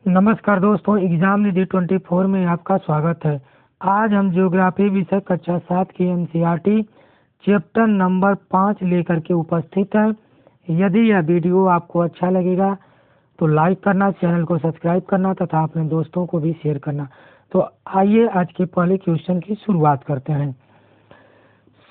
नमस्कार दोस्तों, एग्जाम निधि 24 में आपका स्वागत है। आज हम ज्योग्राफी विषय कक्षा 7 की एनसीईआरटी चैप्टर नंबर 5 लेकर के उपस्थित हैं। यदि यह वीडियो आपको अच्छा लगेगा तो लाइक करना, चैनल को सब्सक्राइब करना तथा अपने दोस्तों को भी शेयर करना। तो आइए आज के पहले क्वेश्चन की शुरुआत करते हैं।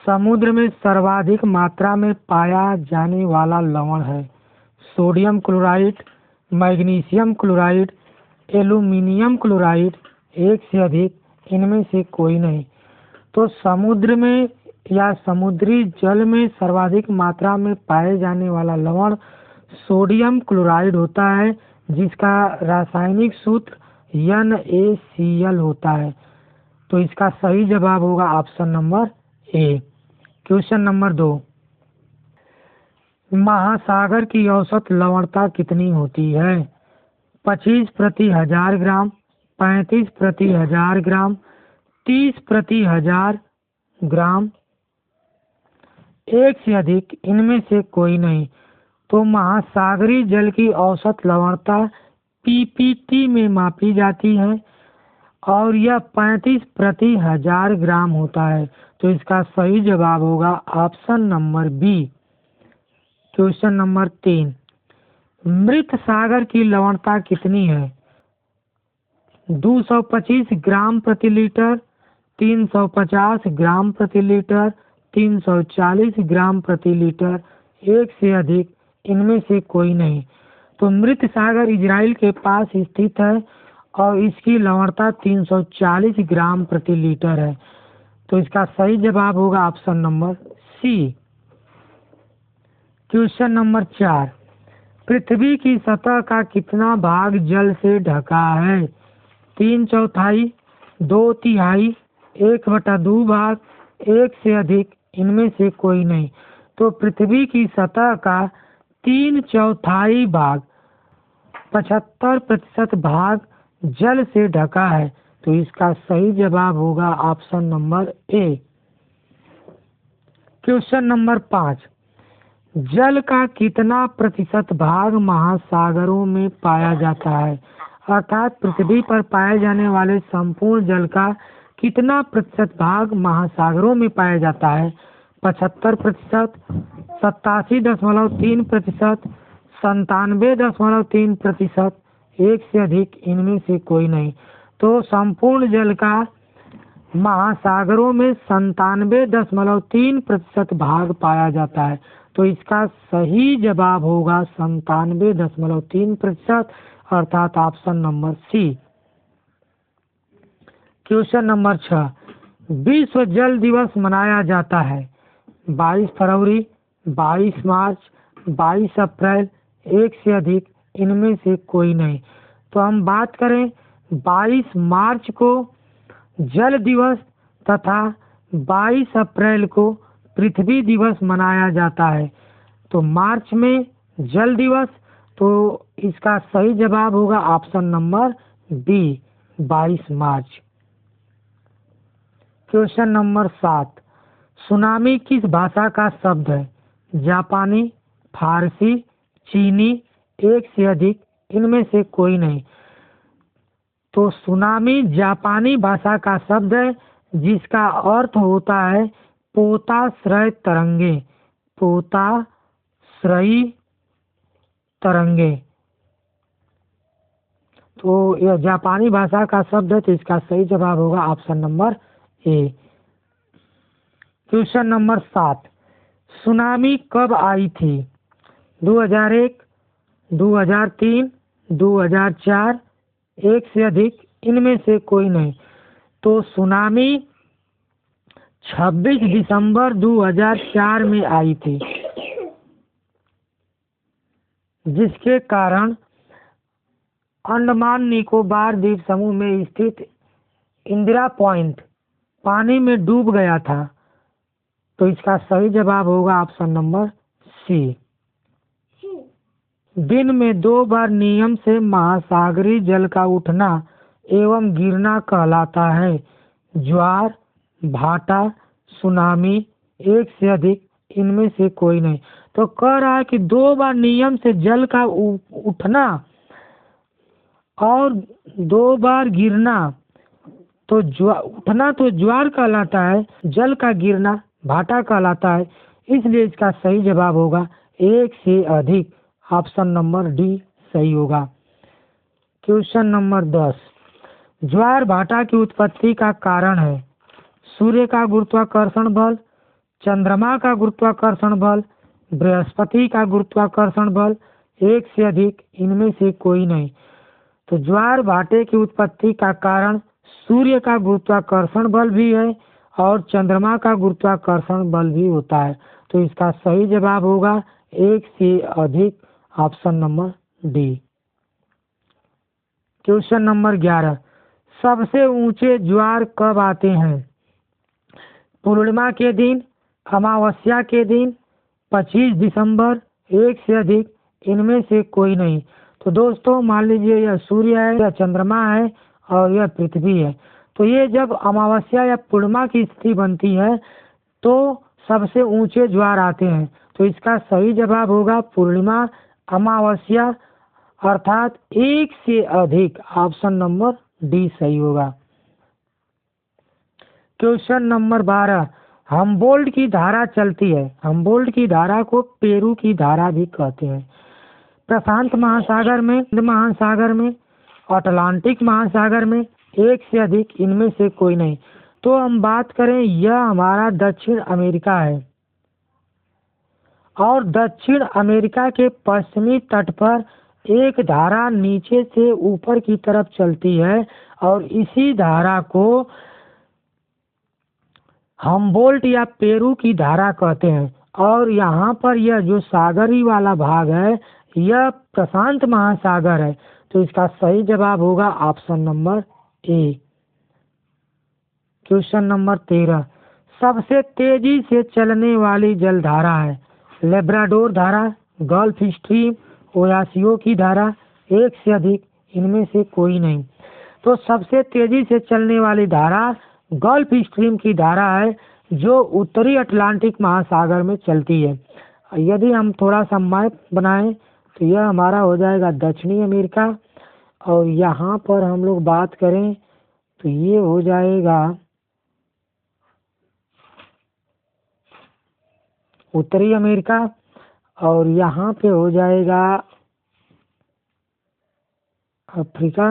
समुद्र में सर्वाधिक मात्रा में पाया जाने वाला लवण है sodium chloride, magnesium chloride, aluminium chloride, एक से अधिक, इनमें से कोई नहीं। तो समुद्र में या समुद्री जल में सर्वाधिक मात्रा में पाए जाने वाला लवण सोडियम क्लोराइड होता है, जिसका रासायनिक सूत्र NaCl होता है। तो इसका सही जवाब होगा option number A. Question number 2, महासागर की औसत लवणता कितनी होती है? 25 प्रति 1000 ग्राम, 35 प्रति 1000 ग्राम, 30 प्रति 1000 ग्राम, एक से अधिक, इनमें से कोई नहीं। तो महासागरीय जल की औसत लवणता PPT में मापी जाती है और यह 35 प्रति 1000 ग्राम होता है। तो इसका सही जवाब होगा option number B. Question number 3, मृत सागर की लवणता कितनी है? 225 ग्राम प्रति लीटर, 350 ग्राम प्रति लीटर, 340 ग्राम प्रति लीटर, एक से अधिक, इनमें से कोई नहीं। तो मृत सागर इजराइल के पास स्थित है और इसकी लवणता 340 ग्राम प्रति लीटर है। तो इसका सही जवाब होगा option number C. Question number 4, पृथ्वी की सतह का कितना भाग जल से ढका है? 3/4, 2/3, 1/2 भाग, एक से अधिक, इनमें से कोई नहीं। तो पृथ्वी की सतह का 3/4 भाग, 75% भाग जल से ढका है। तो इसका सही जवाब होगा option number A. Question number 5, जल का कितना प्रतिशत भाग महासागरों में पाया जाता है? अर्थात पृथ्वी पर पाए जाने वाले संपूर्ण जल का कितना प्रतिशत भाग महासागरों में पाया जाता है? 75%, 87.3%, 97.3%, एक से अधिक, इनमें से कोई नहीं। तो संपूर्ण जल का महासागरों में 97.3% भाग पाया जाता है। तो इसका सही जवाब होगा 97.3%, अर्थात option number C. Question number 6, विश्व जल दिवस मनाया जाता है 22 फरवरी, 22 मार्च, 22 अप्रैल, एक से अधिक, इनमें से कोई नहीं। तो हम बात करें 22 मार्च को जल दिवस तथा 22 अप्रैल को पृथ्वी दिवस मनाया जाता है। तो मार्च में जल दिवस, तो इसका सही जवाब होगा ऑप्शन नंबर बी, 22 मार्च। क्वेश्चन नंबर 7, सुनामी किस भाषा का शब्द है? जापानी, फारसी, चीनी, एक से अधिक, इनमें से कोई नहीं। तो सुनामी जापानी भाषा का शब्द है, जिसका अर्थ होता है पोताश्रय तरंगे, पोताश्रयी तरंगे। तो यह जापानी भाषा का शब्द है, तो इसका सही जवाब होगा option number A. Question number 7, tsunami कब आई थी? 2001, 2003, 2004, एक से अधिक, इनमें से कोई नहीं। तो सुनामी 26 दिसंबर 2004 में आई थी, जिसके कारण अंडमान निकोबार द्वीप समूह में स्थित इंदिरा पॉइंट पानी में डूब गया था। तो इसका सही जवाब होगा ऑप्शन नंबर सी। दिन में 2 बार नियम से महासागरीय जल का उठना एवं गिरना कहलाता है ज्वार, भाटा, सुनामी, एक से अधिक, इनमें से कोई नहीं। तो कह रहा है कि 2 बार नियम से जल का उठना और 2 बार गिरना तो उठना तो ज्वार कहलाता है, जल का गिरना भाटा कहलाता है। इसलिए इसका सही जवाब होगा 1 से अधिक, ऑप्शन नंबर डी सही होगा। क्वेश्चन नंबर 10, ज्वार भाटा की उत्पत्ति का कारण है सूर्य का गुरुत्वाकर्षण बल, चंद्रमा का गुरुत्वाकर्षण बल, बृहस्पति का गुरुत्वाकर्षण बल, एक से अधिक, इनमें से कोई नहीं। तो ज्वार भाटे की उत्पत्ति का कारण सूर्य का गुरुत्वाकर्षण बल भी है और चंद्रमा का गुरुत्वाकर्षण बल भी होता है। तो इसका सही जवाब होगा 1 से अधिक, option number D. Question number 11, सबसे ऊंचे ज्वार कब आते हैं? पूर्णिमा के दिन, अमावस्या के दिन, 25 दिसंबर, एक से अधिक, इनमें से कोई नहीं। तो दोस्तों मान लीजिए यह सूर्य है, यह चंद्रमा है और यह पृथ्वी है। तो ये जब अमावस्या या पूर्णिमा की स्थिति बनती है तो सबसे ऊंचे ज्वार आते हैं। तो इसका सही जवाब होगा पूर्णिमा, अमावस्या, अर्थात 1 से अधिक, ऑप्शन नंबर डी सही होगा। क्वेश्चन नंबर 12, हमबोल्ट की धारा चलती है। हमबोल्ट की धारा को पेरू की धारा भी कहते हैं। प्रशांत महासागर में, हिंद महासागर में, अटलांटिक महासागर में, एक से अधिक, इनमें से कोई नहीं। तो हम बात करें, यह हमारा दक्षिण अमेरिका है और दक्षिण अमेरिका के पश्चिमी तट पर एक धारा नीचे से ऊपर की तरफ चलती है और इसी धारा को हमबोल्ट या पेरू की धारा कहते हैं। और यहाँ पर यह जो सागरी वाला भाग है यह प्रशांत महासागर है। तो इसका सही जवाब होगा option number A. Question number 13, सबसे तेजी से चलने वाली जलधारा है। लेब्राडोर धारा, गल्फ स्ट्रीम, ओयासियो की धारा, एक से अधिक, इनमें से कोई नहीं। तो सबसे तेजी से चलने वाली धारा गल्फ स्ट्रीम की धारा है जो उत्तरी अटलांटिक महासागर में चलती है। यदि हम थोड़ा सा मैप बनाएं तो यह हमारा हो जाएगा दक्षिणी अमेरिका और यहाँ पर हम लोग बात करें तो ये हो जाएगा उत्तरी अमेरिका और यहाँ पे हो जाएगा अफ्रीका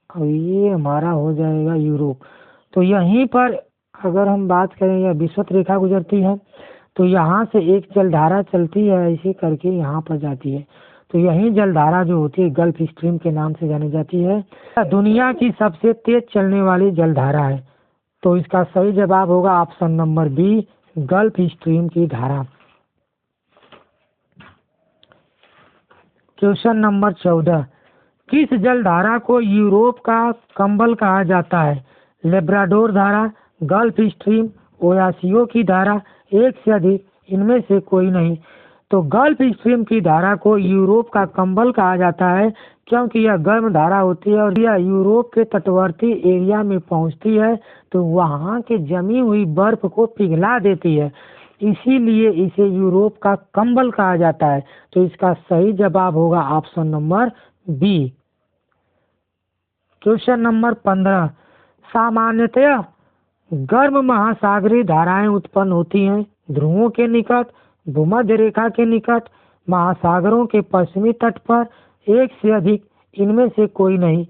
और ये हमारा हो जाएगा यूरोप। तो यहीं पर अगर हम बात करें यह विषुवत रेखा गुजरती है तो यहाँ से एक जलधारा चलती है ऐसे करके यहाँ पर जाती है। तो यही जलधारा जो होती है गल्फ स्ट्रीम के नाम से जानी जाती है। दुनिया की सबसे तेज चलने वाली जलधारा है। तो इसका सही जवाब होगा option number B, Gulf Stream की धारा। क्वेश्चन नंबर 14, किस जलधारा को यूरोप का कंबल कहा जाता है? लेब्राडोर धारा, गल्फ स्ट्रीम, ओयासियो की धारा, एक से अधिक, इनमें से कोई नहीं। तो गल्फ स्ट्रीम की धारा को यूरोप का कंबल कहा जाता है क्योंकि यह गर्म धारा होती है और यह यूरोप के तटवर्ती एरिया में पहुंचती है तो वहां के जमी हुई बर्फ को पिघला देती है, इसीलिए इसे यूरोप का कंबल कहा जाता है। तो इसका सही जवाब होगा option number B. Question number 15, सामान्यतः गर्म महासागरीय धाराएं उत्पन्न होती हैं ध्रुवों के निकट, भूमध्य रेखा के निकट, महासागरों के पश्चिमी तट पर, एक से अधिक, इनमें से कोई नहीं।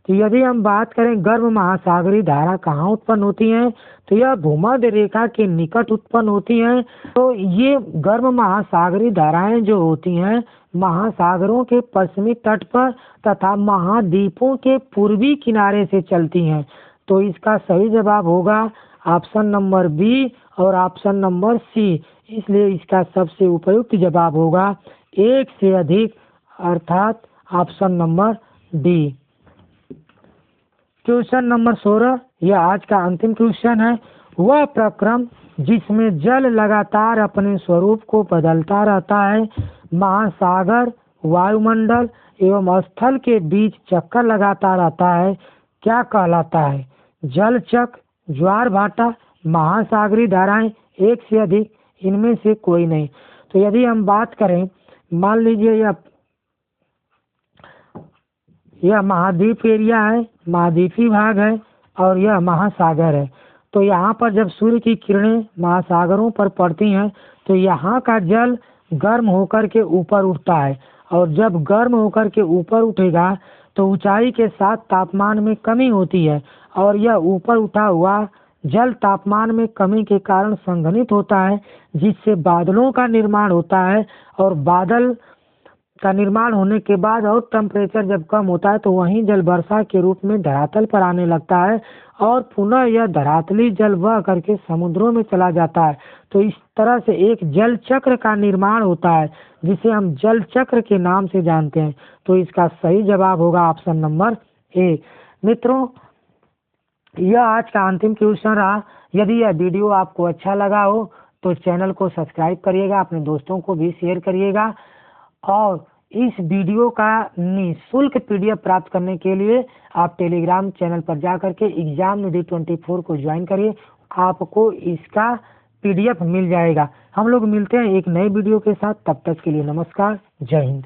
तो यदि हम बात करें गर्म महासागरीय धारा कहाँ उत्पन्न होती हैं तो यह भूमध्य रेखा के निकट उत्पन्न होती हैं। तो ये गर्म महासागरीय धाराएं जो होती हैं महासागरों के पश्चिमी तट पर तथा महाद्वीपों के पूर्वी किनारे से चलती हैं। तो इसका सही जवाब होगा ऑप्शन नंबर बी और ऑप्शन नंबर सी। इसलिए इसका सबसे उपयुक्त जवाब होगा एक से अधिक, अर्थात option number D. Question number 16, यह आज का अंतिम क्वेश्चन है। वह प्रक्रम जिसमें जल लगातार अपने स्वरूप को बदलता रहता है, महासागर, वायुमंडल एवं स्थल के बीच चक्कर लगाता रहता है, क्या कहलाता है? जल चक्र, ज्वार भाटा, महासागरीय धाराएं, एक से अधिक, इनमें से कोई नहीं। तो यदि हम बात करें मान लीजिए यह महाद्वीप एरिया है, महाद्वीपी भाग है और यह महासागर है। तो यहाँ पर जब सूर्य की किरणें महासागरों पर पड़ती हैं तो यहाँ का जल गर्म होकर के ऊपर उठता है, और जब गर्म होकर के ऊपर उठेगा तो ऊंचाई के साथ तापमान में कमी होती है, और यह ऊपर उठा हुआ जल तापमान में कमी के कारण संघनित होता है, जिससे बादलों का निर्माण होता है। और बादल का निर्माण होने के बाद और टेम्परेचर जब कम होता है तो वहीं जल वर्षा के रूप में धरातल पर आने लगता है, और पुनः यह धरातली जल बह करके समुद्रों में चला जाता है। तो इस तरह से एक जल चक्र का निर्माण होता है, जिसे हम जल चक्र के नाम से जानते हैं। तो इसका सही जवाब होगा ऑप्शन नंबर ए। मित्रों, यह आज का अंतिम क्वेश्चन रहा। यदि यह वीडियो आपको अच्छा लगा हो तो चैनल को सब्सक्राइब करिएगा, अपने दोस्तों को भी शेयर करिएगा, और इस वीडियो का निःशुल्क PDF प्राप्त करने के लिए आप टेलीग्राम चैनल पर जा करके एग्जाम निधि 24 को ज्वाइन करिए, आपको इसका PDF मिल जाएगा। हम लोग मिलते हैं एक नए वीडियो के साथ, तब तक के लिए नमस्कार, जय हिंद।